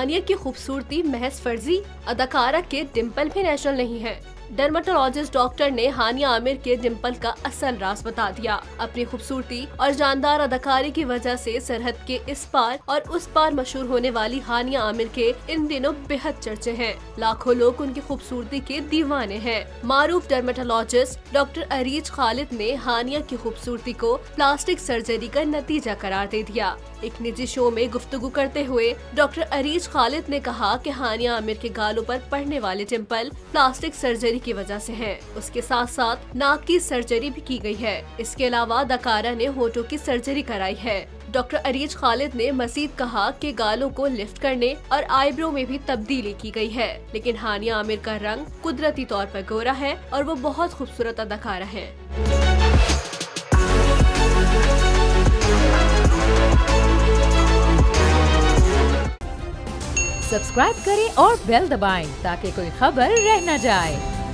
हानिया की खूबसूरती महज फर्जी, अदाकारा के डिम्पल भी नेचुरल नहीं है। डर्मेटोलॉजिस्ट डॉक्टर ने हानिया आमिर के डिम्पल का असल राज बता दिया। अपनी खूबसूरती और जानदार अदाकारी की वजह से सरहद के इस पार और उस पार मशहूर होने वाली हानिया आमिर के इन दिनों बेहद चर्चे हैं। लाखों लोग उनकी खूबसूरती के दीवाने हैं। मारूफ डर्मेटोलॉजिस्ट डॉक्टर अरीज खालिद ने हानिया की खूबसूरती को प्लास्टिक सर्जरी का नतीजा करार दे दिया। एक निजी शो में गुफ्तगू करते हुए डॉक्टर अरीज खालिद ने कहा कि हानिया आमिर के गालों पर पड़ने वाले डिम्पल प्लास्टिक सर्जरी की वजह से हैं। उसके साथ साथ नाक की सर्जरी भी की गई है। इसके अलावा अदाकारा ने होठों की सर्जरी कराई है। डॉक्टर अरीज खालिद ने मजीद कहा कि गालों को लिफ्ट करने और आईब्रो में भी तब्दीली की गई है, लेकिन हानिया आमिर का रंग कुदरती तौर पर गोरा है और वो बहुत खूबसूरत अदाकारा है। सब्सक्राइब करें और बेल दबाएं ताकि कोई खबर रह न जाए।